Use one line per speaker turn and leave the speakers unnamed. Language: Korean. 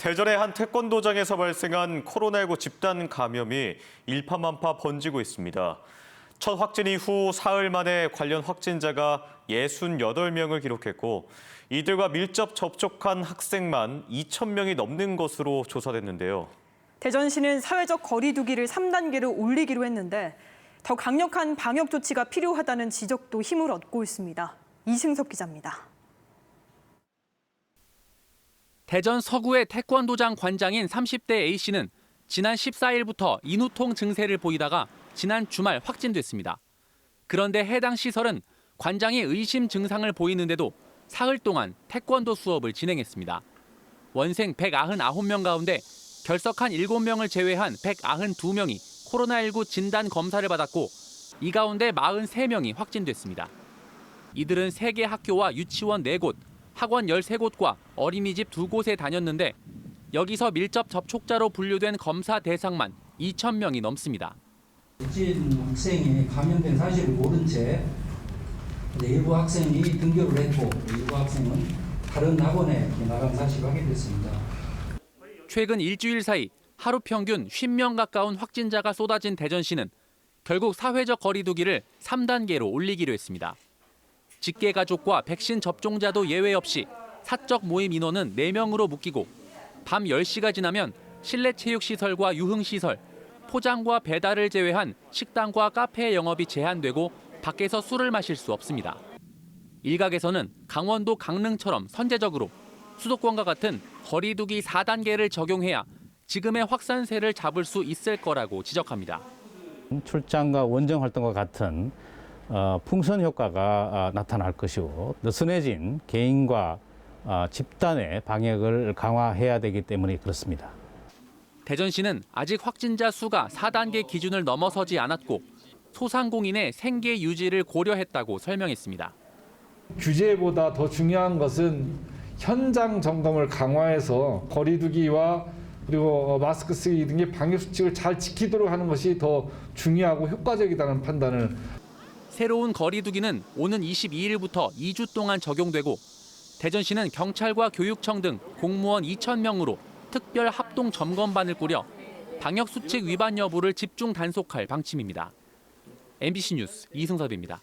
대전의 한 태권도장에서 발생한 코로나19 집단 감염이 일파만파 번지고 있습니다. 첫 확진 이후 사흘 만에 관련 확진자가 68명을 기록했고 이들과 밀접 접촉한 학생만 2,000명이 넘는 것으로 조사됐는데요.
대전시는 사회적 거리 두기를 3단계로 올리기로 했는데 더 강력한 방역 조치가 필요하다는 지적도 힘을 얻고 있습니다. 이승석 기자입니다.
대전 서구의 태권도장 관장인 30대 A씨는 지난 14일부터 인후통 증세를 보이다가 지난 주말 확진됐습니다. 그런데 해당 시설은 관장이 의심 증상을 보이는데도 사흘 동안 태권도 수업을 진행했습니다. 원생 199명 가운데 결석한 7명을 제외한 192명이 코로나19 진단 검사를 받았고 이 가운데 43명이 확진됐습니다. 이들은 3개 학교와 유치원 4곳, 학원 13곳과 어린이집 2곳에 다녔는데 여기서 밀접 접촉자로 분류된 검사 대상만 2,000명이 넘습니다.
입진 학생이 감염된 사실을 모른 채 일부 학생이 등교를 했고 일부 학생은 다른 학원에 나간 사실을 확인됐습니다.
최근 일주일 사이 하루 평균 50명 가까운 확진자가 쏟아진 대전시는 결국 사회적 거리 두기를 3단계로 올리기로 했습니다. 직계 가족과 백신 접종자도 예외 없이 사적 모임 인원은 4명으로 묶이고 밤 10시가 지나면 실내 체육시설과 유흥시설, 포장과 배달을 제외한 식당과 카페 영업이 제한되고 밖에서 술을 마실 수 없습니다. 일각에서는 강원도 강릉처럼 선제적으로 수도권과 같은 거리 두기 4단계를 적용해야 지금의 확산세를 잡을 수 있을 거라고 지적합니다.
출장과 원정 활동과 같은 풍선 효과가 나타날 것이고 느슨해진 개인과 집단의 방역을 강화해야 되기 때문에 그렇습니다.
대전시는 아직 확진자 수가 4단계 기준을 넘어서지 않았고 소상공인의 생계 유지를 고려했다고 설명했습니다.
규제보다 더 중요한 것은 현장 점검을 강화해서 거리 두기와 그리고 마스크 쓰기 등의 방역 수칙을 잘 지키도록 하는 것이 더 중요하고 효과적이라는 판단을.
새로운 거리 두기는 오는 22일부터 2주 동안 적용되고 대전시는 경찰과 교육청 등 공무원 2,000명으로 특별 합동 점검반을 꾸려 방역 수칙 위반 여부를 집중 단속할 방침입니다. MBC 뉴스 이승섭입니다.